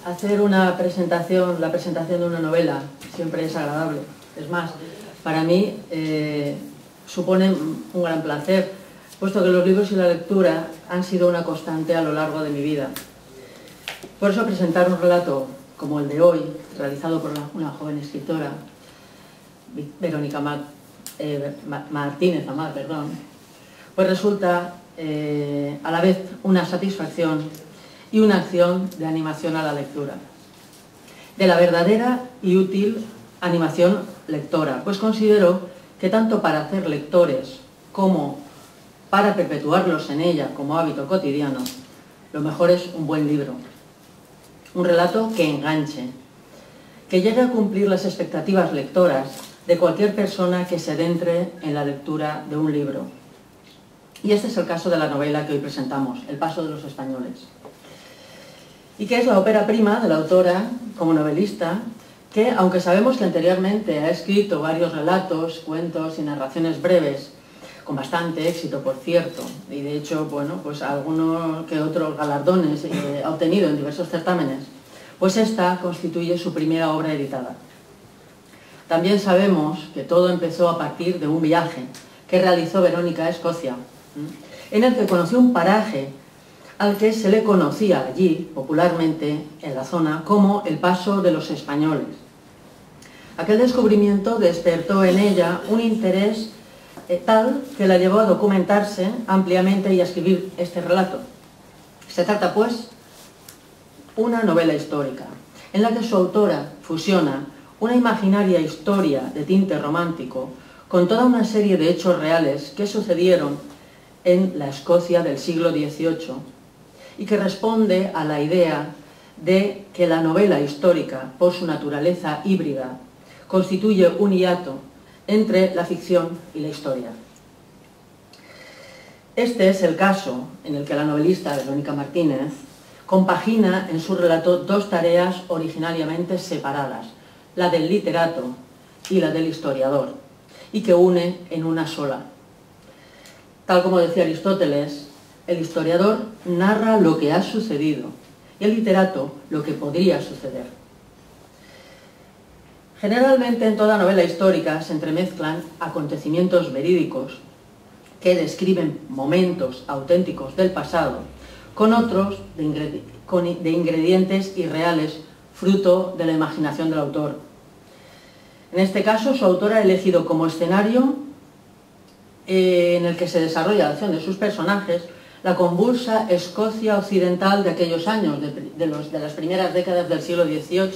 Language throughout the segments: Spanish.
hacer la presentación de una novela siempre es agradable. Es más, para mí supone un gran placer, puesto que los libros y la lectura han sido una constante a lo largo de mi vida. Por eso presentar un relato como el de hoy, realizado por una joven escritora, Verónica Martínez Amat, pues resulta a la vez una satisfacción y una acción de animación a la lectura, de la verdadera y útil animación lectora, pues considero que tanto para hacer lectores como para perpetuarlos en ella como hábito cotidiano, lo mejor es un buen libro, un relato que enganche, que llegue a cumplir las expectativas lectoras de cualquier persona que se adentre en la lectura de un libro. Y este es el caso de la novela que hoy presentamos, El paso de los españoles, y que es la ópera prima de la autora como novelista, que, aunque sabemos que anteriormente ha escrito varios relatos, cuentos y narraciones breves, con bastante éxito, por cierto, y de hecho, bueno, pues algunos que otros galardones ha obtenido en diversos certámenes, pues esta constituye su primera obra editada. También sabemos que todo empezó a partir de un viaje que realizó Verónica a Escocia, en el que conoció un paraje al que se le conocía allí, popularmente, en la zona, como el paso de los españoles. Aquel descubrimiento despertó en ella un interés tal que la llevó a documentarse ampliamente y a escribir este relato. Se trata, pues, una novela histórica, en la que su autora fusiona una imaginaria historia de tinte romántico con toda una serie de hechos reales que sucedieron en la Escocia del siglo XVIII y que responde a la idea de que la novela histórica, por su naturaleza híbrida, constituye un hiato entre la ficción y la historia. Este es el caso en el que la novelista Verónica Martínez compagina en su relato dos tareas originariamente separadas, la del literato y la del historiador, y que une en una sola. Tal como decía Aristóteles, el historiador narra lo que ha sucedido y el literato lo que podría suceder. Generalmente en toda novela histórica se entremezclan acontecimientos verídicos que describen momentos auténticos del pasado con otros de ingredientes irreales fruto de la imaginación del autor. En este caso, su autor ha elegido como escenario en el que se desarrolla la acción de sus personajes la convulsa Escocia occidental de aquellos años, de las primeras décadas del siglo XVIII.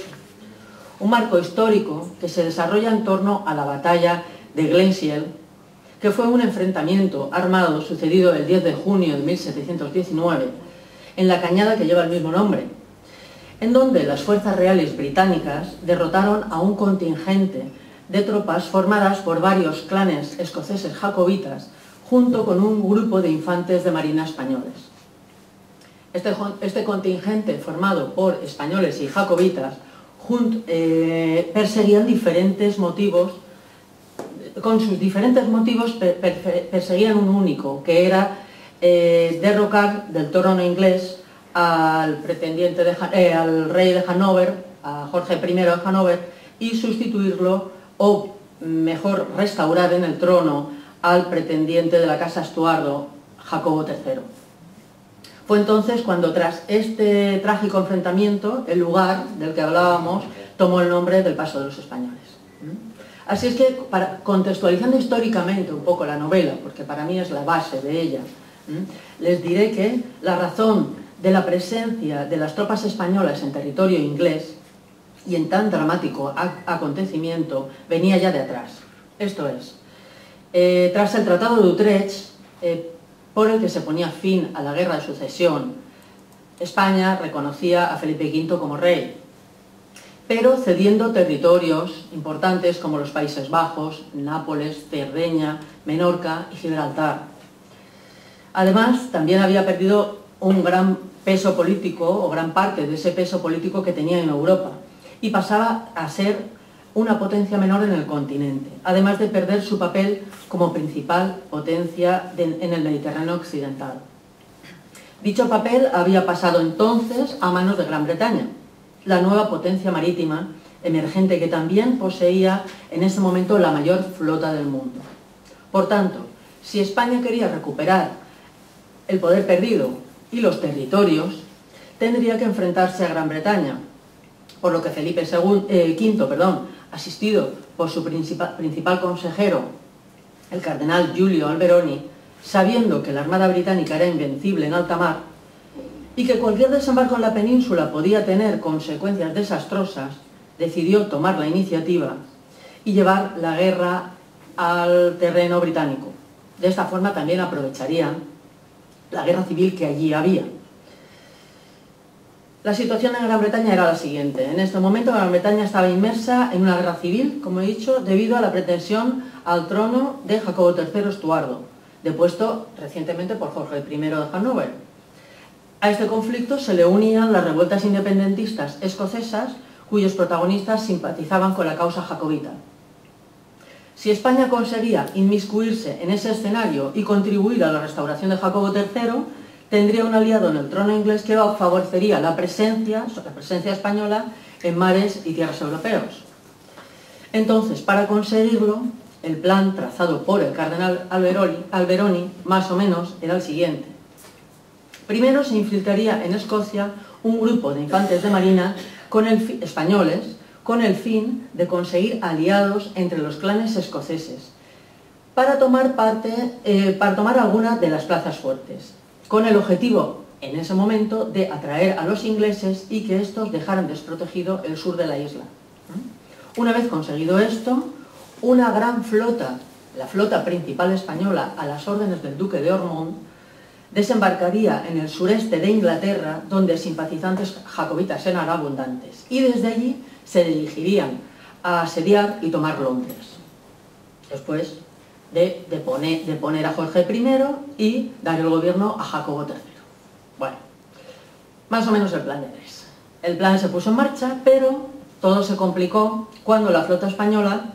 Un marco histórico que se desarrolla en torno a la batalla de Glenside, que fue un enfrentamiento armado sucedido el 10 de junio de 1719 en la cañada que lleva el mismo nombre, en donde las fuerzas reales británicas derrotaron a un contingente de tropas formadas por varios clanes escoceses jacobitas, junto con un grupo de infantes de marina españoles. Este contingente, formado por españoles y jacobitas, perseguían diferentes motivos, con sus diferentes motivos perseguían un único, que era derrocar del trono inglés al rey de Hannover, a Jorge I de Hannover, y sustituirlo, o mejor restaurar en el trono al pretendiente de la casa Estuardo, Jacobo III. Fue entonces cuando, tras este trágico enfrentamiento, el lugar del que hablábamos tomó el nombre del Paso de los Españoles. Así es que, contextualizando históricamente un poco la novela, porque para mí es la base de ella, les diré que la razón de la presencia de las tropas españolas en territorio inglés y en tan dramático acontecimiento venía ya de atrás. Esto es, tras el Tratado de Utrecht, por el que se ponía fin a la Guerra de Sucesión, España reconocía a Felipe V como rey, pero cediendo territorios importantes como los Países Bajos, Nápoles, Cerdeña, Menorca y Gibraltar. Además, también había perdido un gran peso político, o gran parte de ese peso político que tenía en Europa, y pasaba a ser una potencia menor en el continente, además de perder su papel como principal potencia en el Mediterráneo occidental. Dicho papel había pasado entonces a manos de Gran Bretaña, la nueva potencia marítima emergente que también poseía en ese momento la mayor flota del mundo. Por tanto, si España quería recuperar el poder perdido y los territorios, tendría que enfrentarse a Gran Bretaña, por lo que Felipe V, asistido por su principal consejero, el cardenal Giulio Alberoni, sabiendo que la Armada británica era invencible en alta mar y que cualquier desembarco en la península podía tener consecuencias desastrosas, decidió tomar la iniciativa y llevar la guerra al terreno británico. De esta forma también aprovecharían la guerra civil que allí había. La situación en Gran Bretaña era la siguiente. En este momento Gran Bretaña estaba inmersa en una guerra civil, como he dicho, debido a la pretensión al trono de Jacobo III Estuardo, depuesto recientemente por Jorge I de Hannover. A este conflicto se le unían las revueltas independentistas escocesas, cuyos protagonistas simpatizaban con la causa jacobita. Si España conseguía inmiscuirse en ese escenario y contribuir a la restauración de Jacobo III, tendría un aliado en el trono inglés que favorecería la presencia española en mares y tierras europeos. Entonces, para conseguirlo, el plan trazado por el cardenal Alberoni, más o menos, era el siguiente. Primero se infiltraría en Escocia un grupo de infantes de marina españoles con el fin de conseguir aliados entre los clanes escoceses para tomar alguna de las plazas fuertes, con el objetivo, en ese momento, de atraer a los ingleses y que estos dejaran desprotegido el sur de la isla. Una vez conseguido esto, una gran flota, la flota principal española, a las órdenes del duque de Ormond, desembarcaría en el sureste de Inglaterra, donde simpatizantes jacobitas eran abundantes, y desde allí se dirigirían a asediar y tomar Londres, después de poner a Jorge I y dar el gobierno a Jacobo III. Bueno, más o menos el plan de tres. El plan se puso en marcha, pero todo se complicó cuando la flota española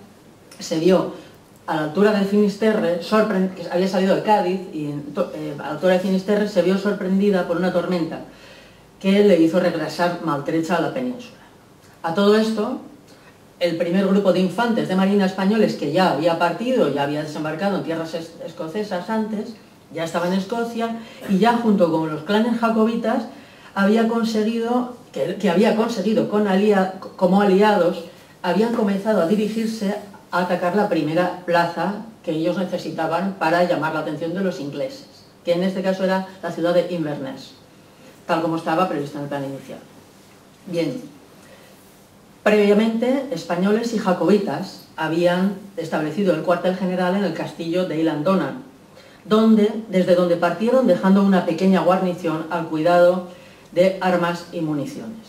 se vio a la altura del Finisterre, que había salido de Cádiz, y a la altura del Finisterre se vio sorprendida por una tormenta que le hizo regresar maltrecha a la península. A todo esto, el primer grupo de infantes de marina españoles que ya había partido, ya había desembarcado en tierras escocesas antes, ya estaba en Escocia, y ya junto con los clanes jacobitas había conseguido, como aliados, habían comenzado a dirigirse a atacar la primera plaza que ellos necesitaban para llamar la atención de los ingleses, que en este caso era la ciudad de Inverness, tal como estaba previsto en el plan inicial. Bien, previamente españoles y jacobitas habían establecido el cuartel general en el castillo de Eilandonan, desde donde partieron dejando una pequeña guarnición al cuidado de armas y municiones.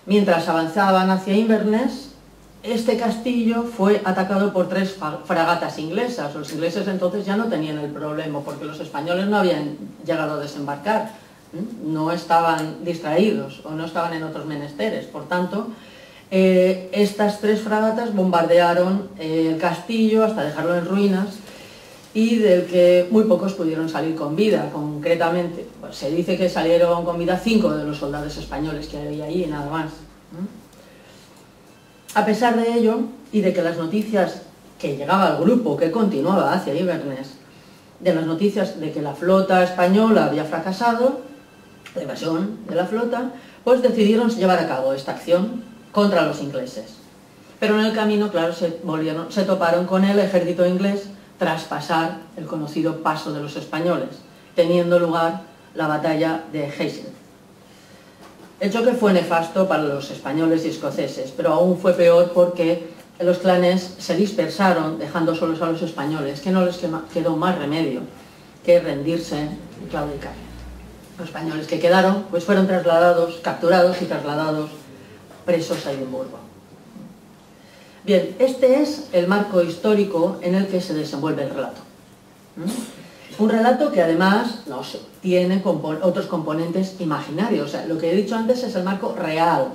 Mientras avanzaban hacia Inverness, este castillo fue atacado por 3 fragatas inglesas. Los ingleses entonces ya no tenían el problema, porque los españoles no habían llegado a desembarcar, no estaban distraídos o no estaban en otros menesteres. Por tanto, estas 3 fragatas bombardearon el castillo hasta dejarlo en ruinas, y del que muy pocos pudieron salir con vida. Concretamente, pues, se dice que salieron con vida 5 de los soldados españoles que había allí, nada más. A pesar de ello, y de que las noticias que llegaba al grupo que continuaba hacia Inverness, de las noticias de que la flota española había fracasado, la invasión de la flota, pues decidieron llevar a cabo esta acción contra los ingleses. Pero en el camino, claro, se toparon con el ejército inglés tras pasar el conocido paso de los españoles, teniendo lugar la batalla de Hastings. El choque fue nefasto para los españoles y escoceses, pero aún fue peor porque los clanes se dispersaron, dejando solos a los españoles, que no les quedó más remedio que rendirse y claudicar. Los españoles que quedaron pues fueron capturados y trasladados presos a Edimburgo. Bien, este es el marco histórico en el que se desenvuelve el relato. Un relato que además tiene otros componentes imaginarios. O sea, lo que he dicho antes es el marco real.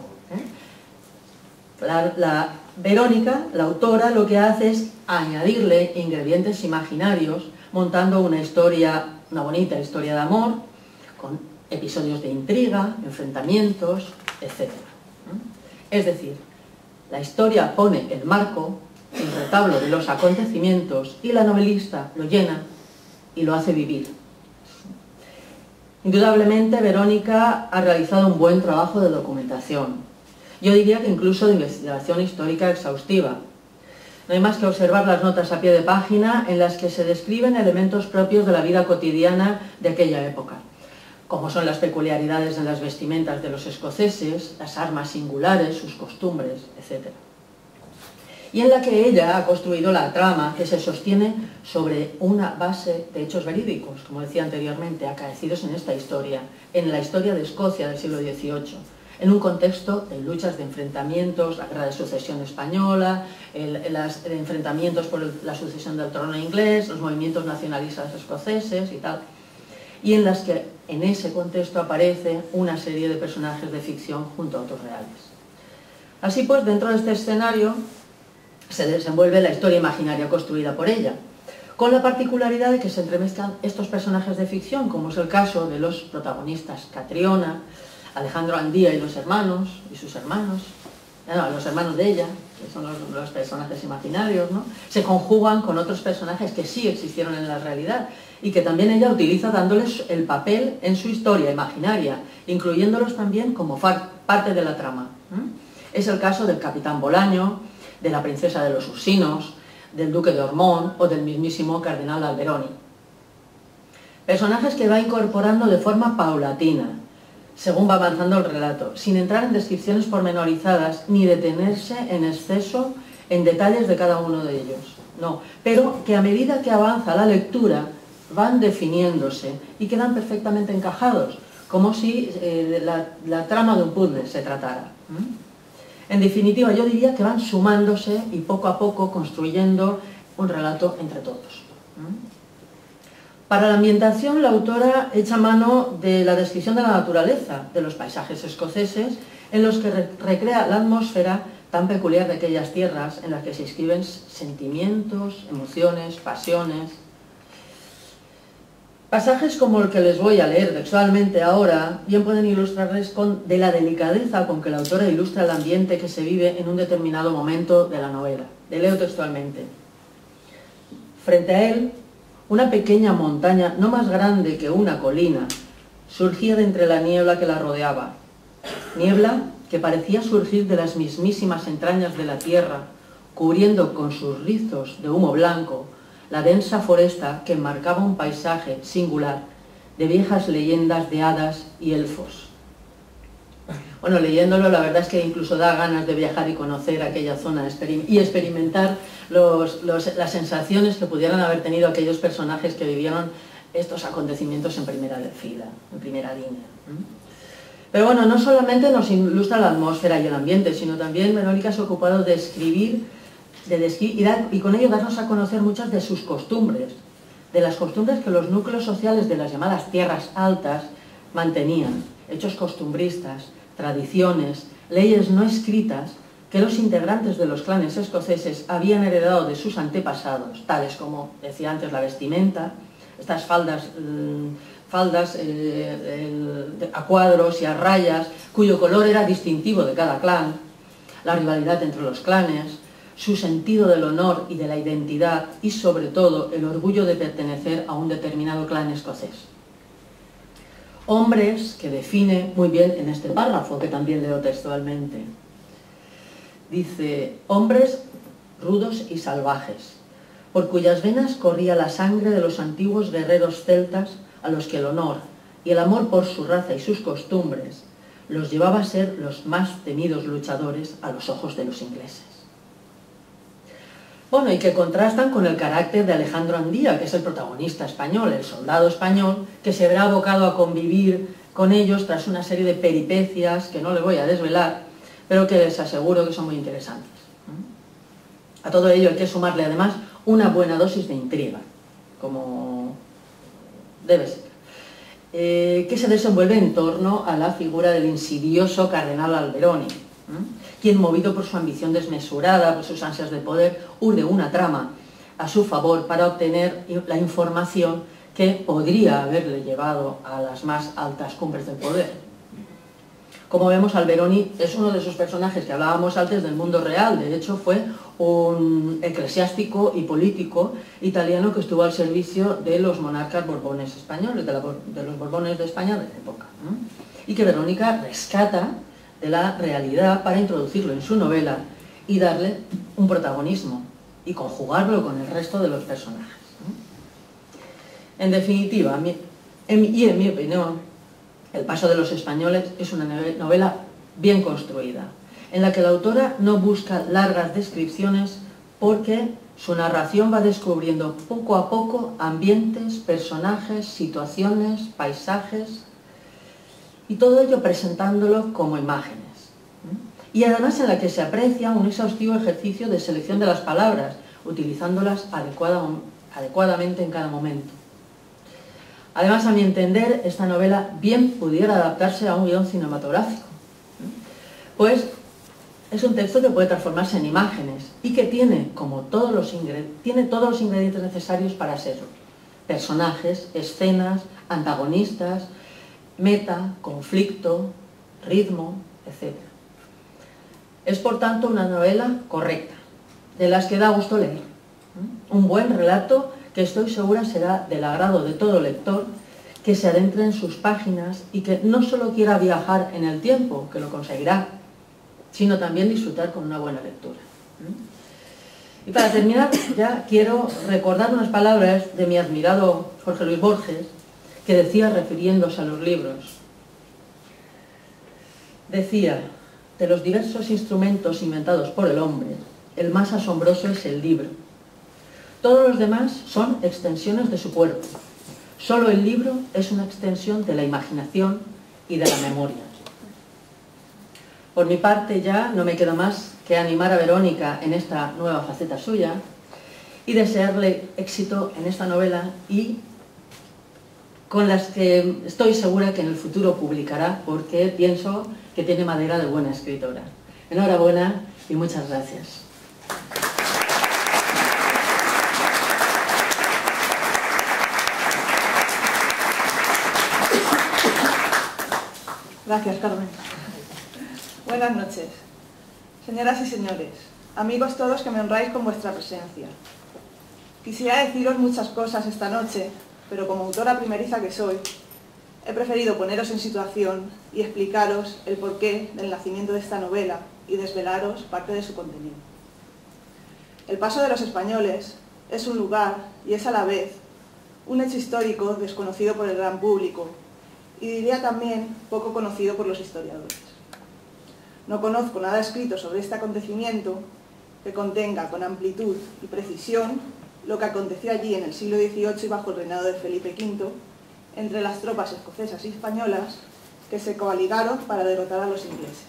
Verónica, la autora, lo que hace es añadirle ingredientes imaginarios, montando una bonita historia de amor, con episodios de intriga, enfrentamientos, etc. Es decir, la historia pone el marco, el retablo de los acontecimientos, y la novelista lo llena y lo hace vivir. Indudablemente, Verónica ha realizado un buen trabajo de documentación. Yo diría que incluso de investigación histórica exhaustiva. No hay más que observar las notas a pie de página en las que se describen elementos propios de la vida cotidiana de aquella época, como son las peculiaridades en las vestimentas de los escoceses, las armas singulares, sus costumbres, etc. Y en la que ella ha construido la trama que se sostiene sobre una base de hechos verídicos, como decía anteriormente, acaecidos en esta historia, en la historia de Escocia del siglo XVIII, en un contexto de luchas, de enfrentamientos, la guerra de sucesión española, los enfrentamientos por la sucesión del trono inglés, los movimientos nacionalistas escoceses y tal, y en las que en ese contexto aparece una serie de personajes de ficción junto a otros reales. Así pues, dentro de este escenario se desenvuelve la historia imaginaria construida por ella, con la particularidad de que se entremezclan estos personajes de ficción, como es el caso de los protagonistas Catriona, Alejandro Andía y sus hermanos, los hermanos de ella, que son los personajes imaginarios, ¿no? Se conjugan con otros personajes que sí existieron en la realidad y que también ella utiliza dándoles el papel en su historia imaginaria, incluyéndolos también como parte de la trama. Es el caso del capitán Bolaño, de la princesa de los Ursinos, del duque de Ormond o del mismísimo cardenal Alberoni. Personajes que va incorporando de forma paulatina, según va avanzando el relato, sin entrar en descripciones pormenorizadas ni detenerse en exceso en detalles de cada uno de ellos. No, pero que a medida que avanza la lectura van definiéndose y quedan perfectamente encajados, como si la trama de un puzzle se tratara. En definitiva, yo diría que van sumándose y poco a poco construyendo un relato entre todos. Para la ambientación, la autora echa mano de la descripción de la naturaleza, de los paisajes escoceses, en los que recrea la atmósfera tan peculiar de aquellas tierras en las que se escriben sentimientos, emociones, pasiones. Pasajes como el que les voy a leer textualmente ahora bien pueden ilustrarles de la delicadeza con que la autora ilustra el ambiente que se vive en un determinado momento de la novela. Le leo textualmente. Frente a él, una pequeña montaña, no más grande que una colina, surgía de entre la niebla que la rodeaba. Niebla que parecía surgir de las mismísimas entrañas de la tierra, cubriendo con sus rizos de humo blanco la densa foresta que enmarcaba un paisaje singular de viejas leyendas de hadas y elfos. Bueno, leyéndolo, la verdad es que incluso da ganas de viajar y conocer aquella zona y experimentar las sensaciones que pudieran haber tenido aquellos personajes que vivieron estos acontecimientos en primera fila, en primera línea. Pero bueno, no solamente nos ilustra la atmósfera y el ambiente, sino también Verónica se ha ocupado de escribir y con ello darnos a conocer muchas de sus costumbres, de las costumbres que los núcleos sociales de las llamadas tierras altas mantenían, hechos costumbristas, tradiciones, leyes no escritas que los integrantes de los clanes escoceses habían heredado de sus antepasados, tales como, decía antes, la vestimenta, estas faldas a cuadros y a rayas, cuyo color era distintivo de cada clan, la rivalidad entre los clanes, su sentido del honor y de la identidad y, sobre todo, el orgullo de pertenecer a un determinado clan escocés. Hombres que define muy bien en este párrafo, que también leo textualmente. Dice, hombres rudos y salvajes, por cuyas venas corría la sangre de los antiguos guerreros celtas a los que el honor y el amor por su raza y sus costumbres los llevaba a ser los más temidos luchadores a los ojos de los ingleses. Bueno, y que contrastan con el carácter de Alejandro Andía, que es el protagonista español, el soldado español, que se verá abocado a convivir con ellos tras una serie de peripecias que no les voy a desvelar, pero que les aseguro que son muy interesantes. A todo ello hay que sumarle además una buena dosis de intriga, como debe ser, que se desenvuelve en torno a la figura del insidioso cardenal Alberoni, quien, movido por su ambición desmesurada, por sus ansias de poder, urde una trama a su favor para obtener la información que podría haberle llevado a las más altas cumbres del poder. Como vemos, Alberoni es uno de esos personajes que hablábamos antes del mundo real. De hecho, fue un eclesiástico y político italiano que estuvo al servicio de los monarcas borbones españoles, de los borbones de España de la época, ¿no? Y que Verónica rescata de la realidad para introducirlo en su novela y darle un protagonismo y conjugarlo con el resto de los personajes, ¿no? En definitiva, en mi opinión, El paso de los españoles es una novela bien construida, en la que la autora no busca largas descripciones porque su narración va descubriendo poco a poco ambientes, personajes, situaciones, paisajes, y todo ello presentándolo como imágenes. Y además en la que se aprecia un exhaustivo ejercicio de selección de las palabras, utilizándolas adecuadamente en cada momento. Además, a mi entender, esta novela bien pudiera adaptarse a un guión cinematográfico, pues es un texto que puede transformarse en imágenes y que tiene todos los ingredientes necesarios para serlo. Personajes, escenas, antagonistas, meta, conflicto, ritmo, etc. Es, por tanto, una novela correcta, de las que da gusto leer. Un buen relato que estoy segura será del agrado de todo lector que se adentre en sus páginas y que no solo quiera viajar en el tiempo, que lo conseguirá, sino también disfrutar con una buena lectura. Y para terminar, ya quiero recordar unas palabras de mi admirado Jorge Luis Borges, que decía refiriéndose a los libros. Decía: de los diversos instrumentos inventados por el hombre, el más asombroso es el libro. Todos los demás son extensiones de su cuerpo. Solo el libro es una extensión de la imaginación y de la memoria. Por mi parte, ya no me queda más que animar a Verónica en esta nueva faceta suya y desearle éxito en esta novela, y con las que estoy segura que en el futuro publicará, porque pienso que tiene madera de buena escritora. Enhorabuena y muchas gracias. Gracias, Carmen. Buenas noches. Señoras y señores, amigos todos que me honráis con vuestra presencia. Quisiera deciros muchas cosas esta noche, pero como autora primeriza que soy, he preferido poneros en situación y explicaros el porqué del nacimiento de esta novela y desvelaros parte de su contenido. El paso de los españoles es un lugar y es a la vez un hecho histórico desconocido por el gran público, y diría también poco conocido por los historiadores. No conozco nada escrito sobre este acontecimiento que contenga con amplitud y precisión lo que aconteció allí en el siglo XVIII y bajo el reinado de Felipe V, entre las tropas escocesas y españolas que se coaligaron para derrotar a los ingleses.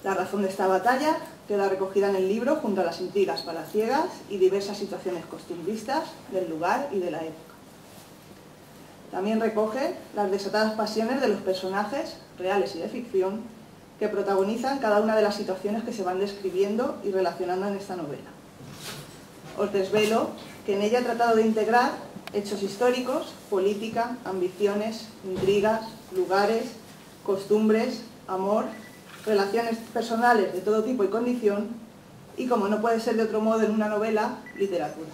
La razón de esta batalla queda recogida en el libro junto a las intrigas palaciegas y diversas situaciones costumbristas del lugar y de la época. También recoge las desatadas pasiones de los personajes, reales y de ficción, que protagonizan cada una de las situaciones que se van describiendo y relacionando en esta novela. Os desvelo que en ella he tratado de integrar hechos históricos, política, ambiciones, intrigas, lugares, costumbres, amor, relaciones personales de todo tipo y condición, y, como no puede ser de otro modo en una novela, literatura.